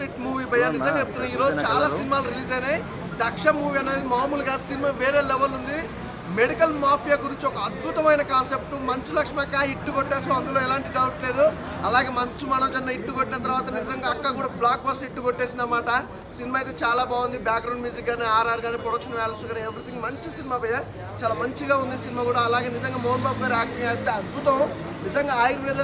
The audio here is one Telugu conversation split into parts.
హిట్ మూవీ భయ్యా. నిజంగా చెప్తున్నా, ఈ రోజు చాలా సినిమాలు రిలీజ్ అయినాయి. దక్ష మూవీ అనేది మామూలుగా సినిమా వేరే లెవెల్ ఉంది. మెడికల్ మాఫియా గురించి ఒక అద్భుతమైన కాన్సెప్ట్. మంచు లక్ష్మక్క హిట్ కొట్టేసాం, అందులో ఎలాంటి డౌట్ లేదు. అలాగే మంచు మనోజ్ అన్న హిట్ కొట్టిన తర్వాత నిజంగా అక్క కూడా బ్లాక్ బస్టర్ హిట్ కొట్టేసింది అన్నమాట. సినిమా అయితే చాలా బాగుంది. బ్యాక్గ్రౌండ్ మ్యూజిక్ కానీ, ఆర్ఆర్ కానీ, ప్రొడక్షన్ వాల్యూస్ కానీ ఎవ్రీథింగ్ మంచి సినిమా భయ్య. చాలా మంచిగా ఉంది సినిమా కూడా. అలాగే నిజంగా మోహన్ బాబు గారి యాక్టింగ్ అయితే అద్భుతం. నిజంగా ఆయుర్వేద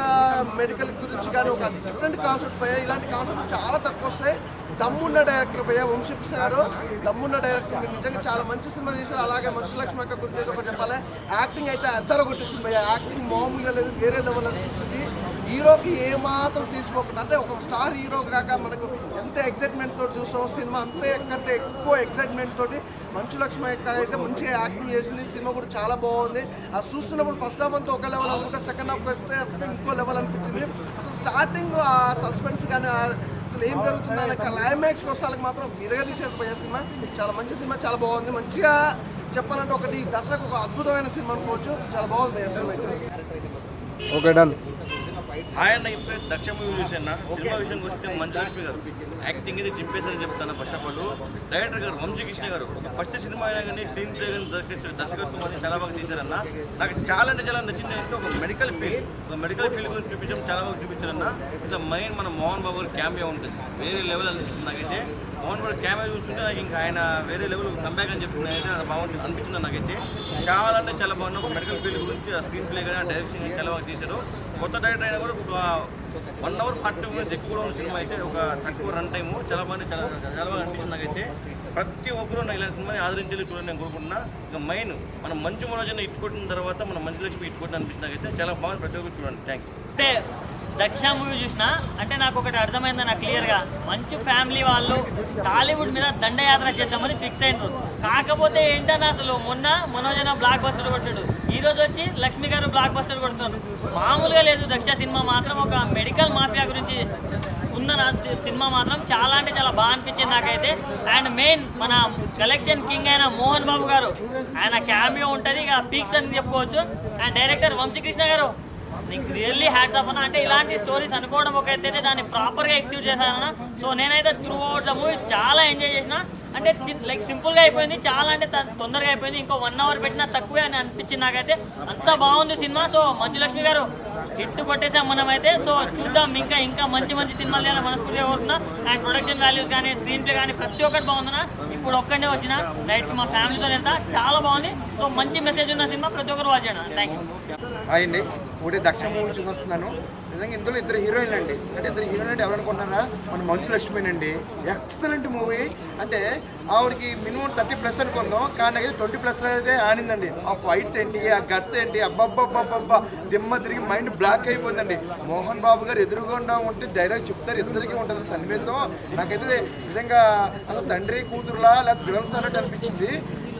మెడికల్ గురించి కానీ ఒక డిఫరెంట్ కాన్సెప్ట్ భయ్య. ఇలాంటి కాన్సెప్ట్ చాలా తక్కువ వస్తాయి. దమ్మున్న డైరెక్టర్ భయ్య వంశీకృష్ణ గారు, దమ్మున్న డైరెక్టర్. మీరు నిజంగా చాలా మంచి సినిమా చేశారు. అలాగే మంచు లక్ష్మక్క గురించి అయితే ఒకటి చెప్పాలి, యాక్టింగ్ అయితే అద్దరు కొట్టేసింది భయ్య. యాక్టింగ్ మామూలుగా లేదు, వేరే లెవెల్ అనిపించింది. హీరోకి ఏమాత్రం తీసుకోకుండా, అంటే ఒక స్టార్ హీరో కాక మనకు ఎంత ఎక్సైట్మెంట్ తోటి చూస్తామో సినిమా అంతే కంటే ఎక్కువ ఎక్సైట్మెంట్ తోటి మంచు లక్ష్మక్క అయితే మంచిగా యాక్టింగ్ చేసింది. సినిమా కూడా చాలా బాగుంది. అది చూస్తున్నప్పుడు ఫస్ట్ హాఫ్ అంతా ఒక లెవెల్ అనుకుంటే సెకండ్ హాఫ్ వస్తే ఇంకో లెవెల్ అనిపించింది. అసలు స్టార్టింగ్ ఆ సస్పెన్స్ కానీ అసలు ఏం జరుగుతుందని క్లైమాక్స్ వస్తాలకు మాత్రం విరగదీసేది పోయే సినిమా. చాలా మంచి సినిమా, చాలా బాగుంది. మంచిగా చెప్పాలంటే ఒకటి దసరాకు ఒక అద్భుతమైన సినిమా అనుకోవచ్చు. చాలా బాగుంది పోయే సినిమా అయితే. Okay done. ఆయన ఇప్పుడు దక్ష మూవీ చూసాను. సినిమా విషయానికి వస్తే మంచు లక్ష్మి గారు యాక్టింగ్ ఇది చింపేసని చెప్తాను. ఫస్ట్ ఆఫ్ ఆల్ డైరెక్టర్ గారు వంశీకృష్ణ గారు ఫస్ట్ సినిమా అయినా కానీ స్క్రీన్ ప్లే కానీ దర్శకత్వం అని చాలా బాగా తీశారన్న. నాకు చాలా అంటే చాలా నచ్చింది. అంటే ఒక మెడికల్ ఫీల్డ్ గురించి చూపించడం చాలా బాగా చూపించారన్న. ఇట్లా మెయిన్ మన మోహన్ బాబు గారి క్యామియో ఉంటుంది, వేరే లెవెల్ అనిపిస్తుంది నాకైతే. మోహన్ బాబు క్యామియో చూస్తుంటే నాకు ఇంకా ఆయన వేరే లెవెల్ కంబ్యాక్ అని చెప్తున్నా అయితే అది బాగుంటుంది అనిపించింది నాకైతే. చాలా అంటే చాలా బాగుంది. ఒక మెడికల్ ఫీల్డ్ గురించి ఆ స్క్రీన్ ప్లే కానీ, ఆ డైరెక్షన్ కానీ చాలా బాగా తీశారు. కొత్త డైరెక్టర్ అయినా కూడా ఒక 1 hour 40 minutes ఎక్కువ కూడా ఉన్న సినిమా అయితే, ఒక తక్కువ రన్ టైము చాలా బాగా బాగా అనిపిస్తుంది నాకైతే. ప్రతి ఒక్కరూ ఇలా సినిమాని ఆదరించాలి చూడండి నేను కోరుకుంటున్నా. ఇంకా మెయిన్ మనం మంచు మనోజ్ ఇట్ కొట్టిన తర్వాత మన మంచు లక్ష్మి ఇట్ కొట్టిన అనిపిస్తుంది నాకైతే. చాలా బాగుంది, ప్రతి ఒక్కరు చూడండి. Thank you. అంటే దక్ష మూవీ చూసిన అంటే నాకు ఒకటి అర్థమైంది నాకు క్లియర్గా. మంచు ఫ్యామిలీ వాళ్ళు టాలీవుడ్ మీద దండయాత్ర చేద్దామని ఫిక్స్ అయినారు. కాకపోతే ఏంటన్నా అసలు మొన్న మనోజ్ అన్న బ్లాక్ బస్టర్ కొట్టాడు, ఈరోజు వచ్చి లక్ష్మి గారు బ్లాక్ బస్టర్ కొడుతున్నారు. మామూలుగా లేదు. దక్ష సినిమా మాత్రం ఒక మెడికల్ మాఫియా గురించి ఉందన్న సినిమా మాత్రం చాలా అంటే చాలా బాగా అనిపించింది నాకైతే. అండ్ మెయిన్ మన కలెక్షన్ కింగ్ అయిన మోహన్ బాబు గారు, ఆయన క్యామియో ఉంటుంది ఇక పీక్స్ అని చెప్పుకోవచ్చు. అండ్ డైరెక్టర్ వంశీకృష్ణ గారు నీకు రియల్లీ హ్యాట్స్ ఆఫ్ అన్న. అంటే ఇలాంటి స్టోరీస్ అనుకోవడం ఒక అయితే దాన్ని ప్రాపర్గా ఎగ్జిక్యూట్ చేశానన్న. సో నేనైతే త్రూ అవుట్ ద మూవీ చాలా ఎంజాయ్ చేసిన. అంటే లైక్ సింపుల్గా అయిపోయింది, చాలా అంటే తొందరగా అయిపోయింది. ఇంకో 1 hour పెట్టినా తక్కువే అని అనిపించింది నాకైతే. అంత బాగుంది సినిమా. సో మంచు లక్ష్మి గారు హిట్ కొట్టేసాం మనమైతే. సో చూద్దాం ఇంకా మంచి సినిమాలు చేయాలని మనస్ఫూర్తిగా కోరుతున్నా. అండ్ ప్రొడక్షన్ వాల్యూస్ కానీ, స్క్రీన్ ప్లే కానీ ప్రతి ఒక్కటి బాగుందన్న. ఇప్పుడు ఒక్కడే వచ్చిన నైట్కి మా ఫ్యామిలీతో వెళ్తా, చాలా బాగుంది. సో మంచి మెసేజ్ ఉన్న సినిమా, ప్రతి ఒక్కరు వాచ్ చేయండి. Thank you. హాయ్ అండి, ఒకటి దక్ష మూవీ చూస్తున్నాను. నిజంగా ఇందులో 2 హీరోయిన్లు అండి. అంటే 2 హీరోయిన్ అంటే ఎవరనుకున్నారా, మన మంచు లక్ష్మి అండి. Excellent movie. అంటే ఆవిడకి మినిమం 30+ అనుకుందాం, కానీ అయితే 20+ అయితే ఆడిందండి. ఆ ఫైట్స్ ఏంటి, ఆ గట్స్ ఏంటి, అబ్బబ్బబ్బబ్బబ్బా దిమ్మ తిరిగి మైండ్ బ్లాక్ అయిపోయిందండి. మోహన్ బాబు గారు ఎదురుగుండా ఉంటే డైలాగ్ చెప్తారు, ఇద్దరికి ఉంటుంది సన్నివేశం. నాకైతే నిజంగా అసలు తండ్రి కూతురులా లేకపోతే గ్రౌండ్స్ అన్నట్టు అనిపించింది.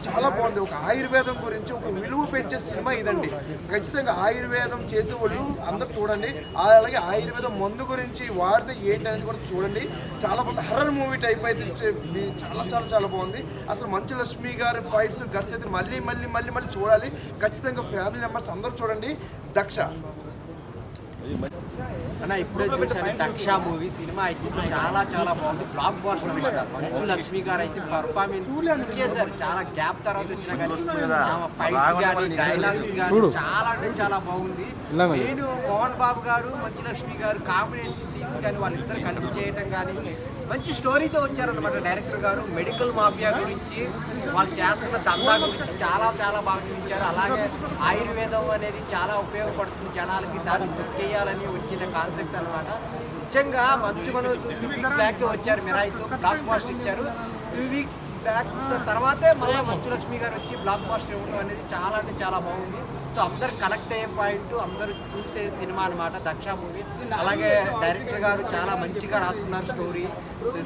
చాలా బాగుంది. ఒక ఆయుర్వేదం గురించి ఒక విలువ పెంచే సినిమా ఇదండి. ఖచ్చితంగా ఆయుర్వేదం చేసేవాళ్ళు అందరూ చూడండి. అలాగే ఆయుర్వేదం మందు గురించి వాడితే ఏంటి అనేది కూడా చూడండి. చాలా బాగుంది. హర్రర్ మూవీ టైప్ అయితే చాలా చాలా చాలా బాగుంది. అసలు మంచు లక్ష్మి గారి ఫైట్స్ గట్స్ అయితే మళ్ళీ చూడాలి. ఖచ్చితంగా ఫ్యామిలీ మెంబర్స్ అందరూ చూడండి. దక్ష అన్న ఇప్పుడే చూసాను దక్ష మూవీ. సినిమా అయితే చాలా చాలా బాగుంది. బ్లాక్ బస్టర్ విషయం. మంచు లక్ష్మి గారు అయితే పర్ఫార్మెన్స్ చేశారు. చాలా గ్యాప్ తర్వాత వచ్చినా కానీ ఫైట్స్ కానీ, డైలాగ్స్ కానీ చాలా అంటే చాలా బాగుంది. నేను మోహన్ బాబు గారు, మంచు లక్ష్మి గారు కాంబినేషన్ సీన్స్ కానీ వాళ్ళిద్దరు కలిసి చేయటం కానీ మంచి స్టోరీతో వచ్చారనమాట డైరెక్టర్ గారు. మెడికల్ మాఫియా గురించి, వాళ్ళు చేస్తున్న దందా గురించి చాలా చాలా బాగా చూపించారు. అలాగే ఆయుర్వేదం అనేది చాలా ఉపయోగపడుతుంది జనాలకి, దాన్ని దొక్కేయాలని వచ్చిన కాన్సెప్ట్ అనమాట. నిజంగా మంచు మనోజ్ 2 weeks బ్యాక్ వచ్చారు, మిరాయితో బ్లాక్ బాస్టర్ ఇచ్చారు. 2 weeks బ్యాక్ తర్వాతే మళ్ళీ మంచు లక్ష్మి గారు వచ్చి బ్లాక్ బాస్టర్ ఇవ్వడం అనేది చాలా అంటే చాలా బాగుంది. సో అందరు కనెక్ట్ అయ్యే పాయింట్, అందరూ చూసే సినిమా అనమాట దక్ష మూవీ. అలాగే డైరెక్టర్ గారు చాలా మంచిగా రాసుకున్నారు స్టోరీ,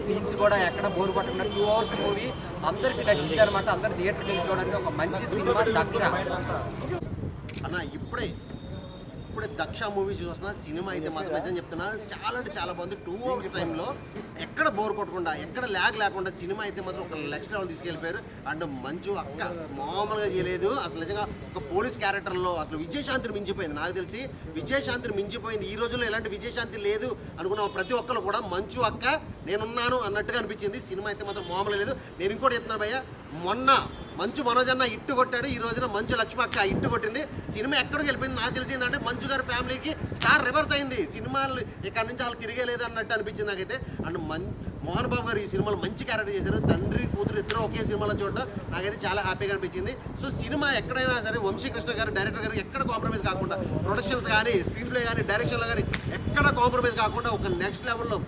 సీన్స్ కూడా ఎక్కడ బోర్ పట్టకుండా 2 hours మూవీ అందరికి నచ్చింది అనమాట. అందరు థియేటర్కి వెళ్ళి చూడడానికి ఒక మంచి సినిమా దక్ష అన్న. ఇప్పుడే దక్ష మూవీ చూస్తున్నా. సినిమా అయితే మాత్రం నిజం చెప్తున్నా చాలా అంటే చాలా బాగుంది. 2 hours టైంలో ఎక్కడ బోర్ కొట్టకుండా, ఎక్కడ ల్యాగ్ లేకుండా సినిమా అయితే మాత్రం ఒక నెక్స్ట్ లెవెల్ తీసుకెళ్ళిపోయారు. అండ్ మంచు అక్క మామూలుగా చేయలేదు. అసలు నిజంగా ఒక పోలీస్ క్యారెక్టర్లో అసలు విజయశాంతిని మించిపోయింది. నాకు తెలిసి విజయశాంతిని మించిపోయింది. ఈ రోజుల్లో ఎలాంటి విజయశాంతి లేదు అనుకున్న ప్రతి ఒక్కరు కూడా మంచు అక్క నేనున్నాను అన్నట్టుగా అనిపించింది. సినిమా అయితే మాత్రం మామూలు లేదు. నేను ఇంకోటి చెప్తున్నాను భయ్య, మొన్న మంచు మనోజ్ అన్న ఇట్టు కొట్టాడు, ఈ రోజున మంచు లక్ష్మి అక్క ఇట్టు కొట్టింది. సినిమా ఎక్కడికి వెళ్ళిపోయింది నాకు తెలిసిందంటే మంచు గారి ఫ్యామిలీకి స్టార్ రివర్స్ అయింది. సినిమాలు ఇక్కడ నుంచి వాళ్ళు తిరిగేలేదు అన్నట్టు అనిపించింది నాకైతే. అండ్ మోహన్ బాబు గారు ఈ సినిమాలో మంచి క్యారెక్టర్ చేశారు. తండ్రి కూతురు ఇద్దరు ఒకే సినిమాలో చూడడం నాకైతే చాలా హ్యాపీగా అనిపించింది. సో సినిమా ఎక్కడైనా సరే వంశీకృష్ణ గారు డైరెక్టర్ గారు ఎక్కడ కాంప్రమైజ్ కాకుండా, ప్రొడక్షన్స్ కానీ స్క్రీన్ ప్లే కానీ డైరెక్షన్లో కానీ ఎక్కడ కాంప్రమైజ్ కాకుండా ఒక నెక్స్ట్ లెవెల్లో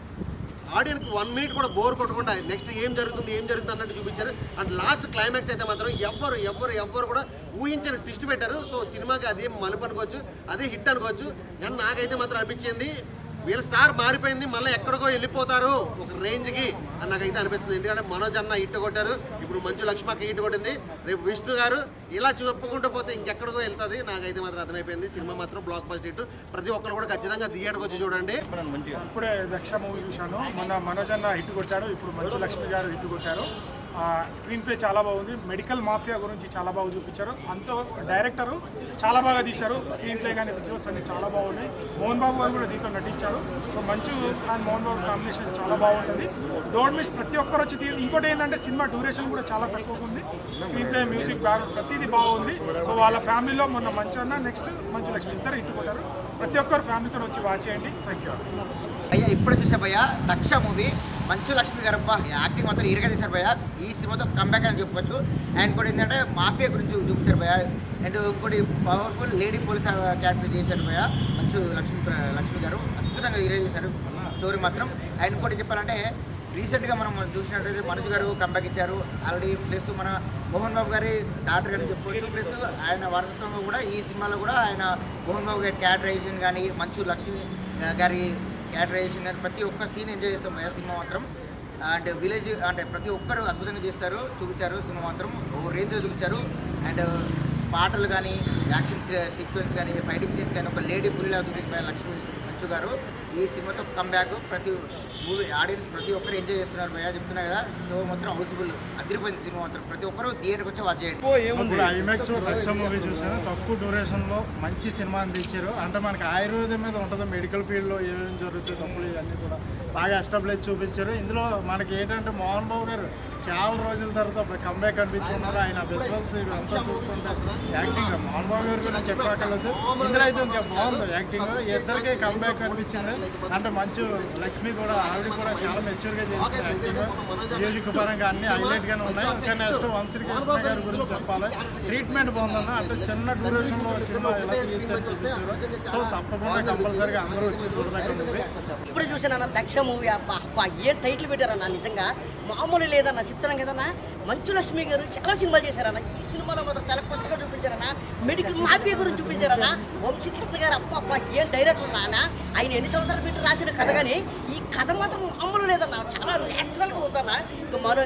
ఆడియన్స్కి 1 మినిట్ కూడా బోర్ కొట్టకుండా నెక్స్ట్ ఏం జరుగుతుంది అన్నట్టు చూపించారు. అండ్ లాస్ట్ క్లైమాక్స్ అయితే మాత్రం ఎవ్వరు కూడా ఊహించని ట్విస్ట్ పెట్టారు. సో సినిమాకి అదే మలుపు అనుకోవచ్చు, అదే హిట్ అనుకోవచ్చు. కానీ నాకైతే మాత్రం అనిపించింది వీళ్ళ స్టార్ మారిపోయింది, మళ్ళీ ఎక్కడికో వెళ్ళిపోతారు ఒక రేంజ్కి అని నాకైతే అనిపిస్తుంది. ఎందుకంటే మనోజ్ అన్న హిట్ కొట్టారు, ఇప్పుడు మంచు లక్ష్మక్క హిట్ కొట్టింది, రేపు విష్ణు గారు ఇలా చెప్పుకుంటూ పోతే ఇంకెక్కడికో వెళ్తుంది. నాకైతే మాత్రం అర్థమైపోయింది. సినిమా మాత్రం బ్లాక్ బస్టర్ హిట్. ప్రతి ఒక్కరు కూడా ఖచ్చితంగా థియేటర్కి వచ్చి చూడండి. ఇప్పుడే దక్ష మూవీ చూశాను. మొన్న మనోజ్ అన్న హిట్ కొట్టాడు, ఇప్పుడు మంచు లక్ష్మి గారు హిట్ కొట్టారు. స్క్రీన్ ప్లే చాలా బాగుంది. మెడికల్ మాఫియా గురించి చాలా బాగా చూపించారు. అంతా డైరెక్టరు చాలా బాగా తీశారు. స్క్రీన్ ప్లే కానీ విజువల్స్ అన్ని చాలా బాగున్నాయి. మోహన్ బాబు గారు కూడా దీంట్లో నటించారు. సో మంచు అండ్ మోహన్ బాబు కాంబినేషన్ చాలా బాగుంటుంది. డోంట్ మిస్, ప్రతి ఒక్కరు వచ్చి ఇంకోటి ఏంటంటే సినిమా డ్యూరేషన్ కూడా చాలా తక్కువ ఉంది. స్క్రీన్ ప్లే, మ్యూజిక్, ప్రతిదీ బాగుంది. సో వాళ్ళ ఫ్యామిలీలో మొన్న మంచు అన్న, నెక్స్ట్ మంచు లక్ష్మి ఇద్దరు హిట్ కొట్టారు. ప్రతి ఒక్కరు ఫ్యామిలీతో వచ్చి వాచ్ చేయండి. థ్యాంక్ యూ భయ్యా. ఇప్పుడు చూసే భయ్యా దక్ష మూవీ, మంచు లక్ష్మి గారు యాక్టింగ్ మొత్తం ఇరుగా తీశారు భయ్యా. ఈ సినిమాతో కంబ్యాక్ అని చెప్పుకోవచ్చు. అండ్ కూడా ఏంటంటే మాఫియా గురించి చూపించారు భయ్యా. అండ్ ఇంకోటి పవర్ఫుల్ లేడీ పోలీస్ క్యారెక్టర్ చేశారు భయ్యా మంచు లక్ష్మి గారు. అద్భుతంగా ఇరే చేశారు స్టోరీ మాత్రం. అండ్ ఇంకోటి చెప్పాలంటే రీసెంట్గా మనం చూసినట్టయితే మనోజ్ గారు కంబ్యాక్ ఇచ్చారు ఆల్రెడీ. ప్లస్ మన మోహన్ బాబు గారి డాక్టర్ గారిని చెప్పుకోవచ్చు. ప్లస్ ఆయన వారసత్వంలో కూడా ఈ సినిమాలో కూడా ఆయన మోహన్ బాబు గారి క్యారెక్టరైజేషన్ కానీ, మంచు లక్ష్మి గారి క్యారెక్టరైజేషన్ కానీ ప్రతి ఒక్క సీన్ ఎంజాయ్ చేస్తాం భయ్యా సినిమా మాత్రం. అండ్ విలేజ్ అంటే ప్రతి ఒక్కరు అద్భుతంగా చేస్తారు, చూపించారు. సినిమా మాత్రం ఓ రేంజ్లో చూపించారు. అండ్ పాటలు కానీ, యాక్షన్ సీక్వెన్స్ కానీ, ఫైటింగ్ సీన్స్ కానీ ఒక లేడీ పుల్లిలా చూపించారు లక్ష్మి మంచు గారు. ఈ సినిమాతో కంబ్యాక్ ప్రతి మూవీ ఆడియన్స్ ప్రతి ఒక్కరు ఎంజాయ్ చేస్తున్నారు భయ్యా. చెప్తున్నా కదా, షో మాత్రం హౌస్ఫుల్ అదిరిపోయింది. సినిమా మాత్రం ప్రతి ఒక్కరు థియేటర్కి వచ్చి వాచ్ చేయండి. ఇప్పుడు ఐమాక్స్ దక్ష మూవీ చూసాను. తక్కువ డ్యూరేషన్లో మంచి సినిమా అందించారు. అంటే మనకి ఆయుర్వేదం మీద ఉంటుంది, మెడికల్ ఫీల్డ్లో ఏమేమి జరుగుతుంది తప్పులు ఇవన్నీ కూడా బాగా ఎస్టాబ్లిష్ చూపించారు. ఇందులో మనకి ఏంటంటే మోహన్ బాబు గారు చాలా రోజుల తర్వాత కంబ్యాక్ అనిపించుకున్నారు. ఆయన విజువల్స్ ఇవంతా చూస్తుంటే యాక్టింగ్ మోహన్ బాబు గారు కూడా చెప్పక్కర్లేదు. ఇందులో అయితే ఇంకా బాగుంది యాక్టింగ్. ఇద్దరికీ కంబ్యాక్ అనిపించింది. అంటే మంచు లక్ష్మి కూడా ఆవిడ కూడా చాలా మెచ్యూర్గా చేసింది యాక్టింగ్. మ్యూజిక్ పరంగా అన్ని హైలైట్గానే ఉన్నాయి. ఇంకా నెక్స్ట్ వంశీకృష్ణ గారి గురించి చెప్పాలి. ట్రీట్మెంట్ బాగుందన్న. అంటే చిన్న డ్యూరేషన్లో సినిమా ఎలా తీర్చారు. సో తప్పకుండా కంపల్సరీగా అందరూ వచ్చి చూడదగ్గ. ఇప్పుడు చూసానన్న దక్ష మూవీ. అబ్బా ఏం టైటిల్ పెట్టారన్న, నిజంగా మామూలు లేదన్న. చెప్తాను కదన్నా, మంచు లక్ష్మి గారు చాలా సినిమాలు చేశారన్న. ఈ సినిమాలో మాత్రం చాలా కొత్తగా చూపించారన్న. మెడికల్ మాఫియా గురించి చూపించారన్న. వంశీకృష్ణ గారు అబ్బా ఏం డైరెక్టర్ నాన్న. ఆయన ఎన్ని సంవత్సరాలు పెట్టి రాసిన కథ కానీ ఈ కథ మాత్రం మామూలు లేదన్న. చాలా న్యాచురల్గా ఉందన్న.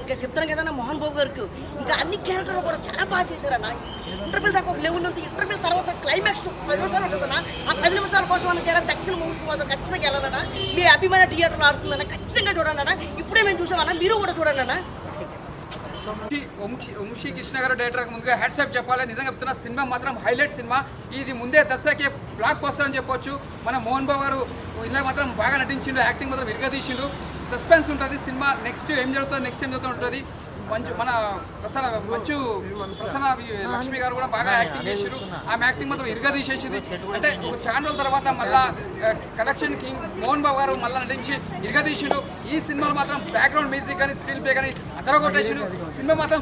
ఇంకా చెప్తాను కదన్నా, మోహన్ బాబు గారికి ఇంకా అన్ని క్యారెక్టర్లు కూడా చాలా బాగా చేశారన్న. ఇంటర్వ్యూల్ దాకా ఒక లెవెల్ ఉంది. ఇంటర్వ్యూల్ తర్వాత క్లైమాక్స్ 10 నిమిషాలు ఉంటుందన్న. ఆ 10 నిమిషాల కోసం అన్న జగన్ దక్షిణ మూవీకి మాత్రం ఖచ్చితంగా వెళ్ళాలన్నా. మీ అభిమాన థియేటర్లో ఆడుతుందన్న, ఖచ్చితంగా చూడండి అన్న. ఇప్పుడే మేము చూసామన్నా, మీరు కూడా చూడండి అన్న. వంశీ కృష్ణ గారు డైరెక్టర్ ముందుగా హ్యాట్సాప్ చెప్పాలి. నిజంగా చెప్తున్నా, సినిమా మాత్రం హైలైట్ సినిమా. ఇది ముందే దసరాకే బ్లాక్ బస్టర్ అని చెప్పొచ్చు. మన మోహన్ బాబు గారు ఇలా మాత్రం బాగా నటించిండు, యాక్టింగ్ మాత్రం విరిగా తీసిండు. సస్పెన్స్ ఉంటుంది సినిమా. నెక్స్ట్ ఏం జరుగుతుంది, నెక్స్ట్ ఏం జరుగుతూ ఉంటుంది. మన ప్రసన్న లక్ష్మి గారు కూడా బాగా యాక్టింగ్ చేసారు. ఆమె యాక్టింగ్ మాత్రం ఇరుగా తీసేసింది. అంటే ఒక ఛానల్ తర్వాత మళ్ళా కలెక్షన్ కింగ్ మోహన్ బాబు గారు మళ్ళీ నటించి ఇరుగా తీసిండు. ఈ సినిమాలో మాత్రం బ్యాక్గ్రౌండ్ మ్యూజిక్ కానీ, స్క్రీన్ ప్లే కానీ అందరూ కొట్టేసిండు. సినిమా మాత్రం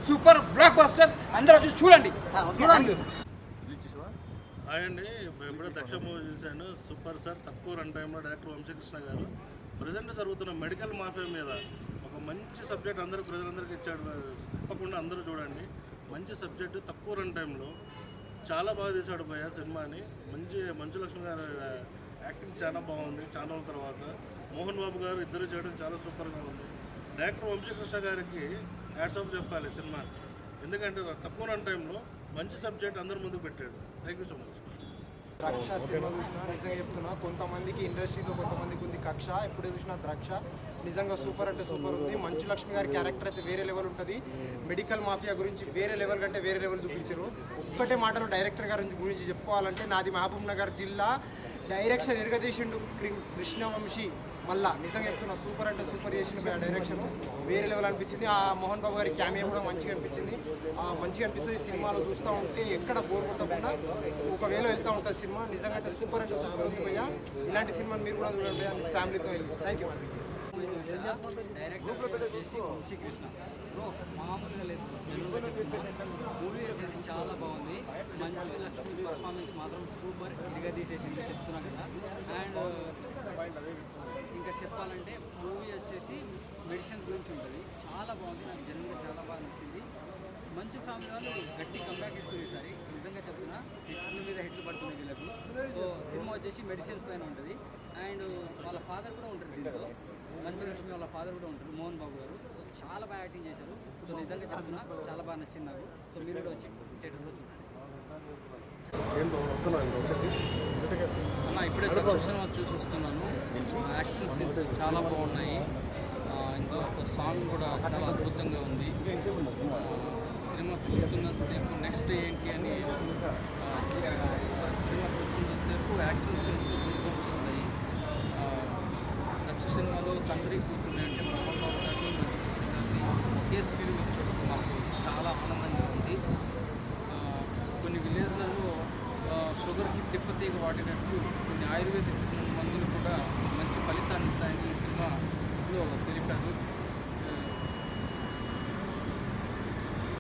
సూపర్ బ్లాక్ బస్టర్. అందరూ వచ్చి చూడండి. హాయ్ అండి, ఇప్పుడే దక్ష మూవీ చూశాను. Super sir. తక్కువ రన్ టైంలో డైరెక్టర్ వంశీకృష్ణ గారు ప్రజెంట్ జరుగుతున్న మెడికల్ మాఫియా మీద ఒక మంచి సబ్జెక్ట్ అందరూ ప్రజలందరికీ ఇచ్చాడు. తప్పకుండా అందరూ చూడండి. మంచి సబ్జెక్టు, తక్కువ రన్ టైంలో చాలా బాగా తీశాడు భయ్య సినిమాని. మంచు లక్ష్మి గారు యాక్టింగ్ చాలా బాగుంది. చాలా తర్వాత మోహన్ బాబు గారు ఇద్దరు చేయడం చాలా సూపర్గా ఉంది. డైరెక్టర్ వంశీకృష్ణ గారికి హ్యాట్స్ ఆఫ్ చెప్పాలి సినిమా. ఎందుకంటే తక్కువ రన్ టైంలో మంచి సబ్జెక్ట్ అందరి ముందుకు పెట్టాడు. Thank you so much. ద్రాక్ష సినిమా చూసినా నిజంగా చెప్తున్నా, కొంతమందికి ఇండస్ట్రీలో కొంతమందికి ఉంది కక్ష. ఎప్పుడే చూసినా ద్రాక్ష నిజంగా సూపర్ అంటే సూపర్ ఉంది. మంచు లక్ష్మి గారి క్యారెక్టర్ అయితే వేరే లెవెల్ ఉంటుంది. మెడికల్ మాఫియా గురించి వేరే లెవెల్ కంటే వేరే లెవెల్ చూపించారు. ఒక్కటే మాటలో డైరెక్టర్ గారి గురించి చెప్పుకోవాలంటే, నాది మహబూబ్ నగర్ జిల్లా, డైరెక్షన్ ఎరగదీసిండు కృష్ణవంశీ. మళ్ళా నిజంగా చెప్తున్నా సూపర్ అంటే సూపర్ చేసిన డైరెక్షన్ వేరే లెవెల్ అనిపించింది. ఆ మోహన్ బాబు గారి క్యామియో కూడా మంచిగా అనిపించింది. మంచిగా అనిపిస్తుంది సినిమాలో చూస్తూ ఉంటే ఎక్కడ బోర్ కొట్టకుండా ఒకవేళ వెళ్తూ ఉంటుంది సినిమా. నిజంగా అయితే సూపర్ అంటే సూపర్ ఉంది భయ్యా. ఇలాంటి సినిమాని మీరు కూడా చూడండి ఫ్యామిలీతో వెళ్ళి. Thank you. డైరెక్టర్ వచ్చేసి వంశీకృష్ణ బ్రో మామూలుగా లేదు. మూవీ వచ్చేసి చాలా బాగుంది. మంచు లక్ష్మి పర్ఫార్మెన్స్ మాత్రం సూపర్ ఇరగదీసేసింది చెప్తున్నా కదా. అండ్ ఇంకా చెప్పాలంటే మూవీ వచ్చేసి మెడిసిన్స్ గురించి ఉంటుంది. చాలా బాగుంది. నాకు జనరల్గా చాలా బాగా నచ్చింది. మంచు ఫ్యామిలీ వాళ్ళు గట్టి కంబ్యాక్ ఇస్తుంది ఈసారి. నిజంగా చెప్తున్నా హిట్ల మీద హిట్లు పడుతున్నాయి వీళ్ళకు. సో సినిమా వచ్చేసి మెడిసిన్స్ పైన ఉంటుంది. అండ్ వాళ్ళ ఫాదర్ కూడా ఉంటారు దీంట్లో. మంచు లక్ష్మి వాళ్ళ ఫాదర్ కూడా ఉంటారు, మోహన్ బాబు గారు. సో చాలా బాగా యాక్టింగ్ చేశారు. సో నిజంగా చెప్తున్నా చాలా బాగా నచ్చింది నాకు. సో మీరు కూడా వచ్చి థియేటర్లో చూడండి. అన్న ఇప్పుడే సినిమా చూసి వస్తున్నాను. యాక్షన్ సీన్స్ చాలా బాగున్నాయి. ఇందులో ఒక సాంగ్ కూడా చాలా అద్భుతంగా ఉంది. సినిమా చూస్తున్నంతసేపు నెక్స్ట్ ఏంటి అని సినిమా చూస్తున్నంతసేపు యాక్షన్ సీన్స్ చూస్తాయి. దక్ష సినిమాలో తండ్రి కూతురు అంటే మోహన్ బాబు గారిని మంచి గారిని ఒకే స్క్రీన్ చూడడం మాకు చాలా ఆనందంగా ఉంది. కొన్ని విలేజ్లలో షుగర్కి తిప్పతీగ వాడినట్టు కొన్ని ఆయుర్వేదిక్ మందులు కూడా మంచి ఫలితాన్ని ఇస్తాయని ఈ సినిమాలో తెలిపారు.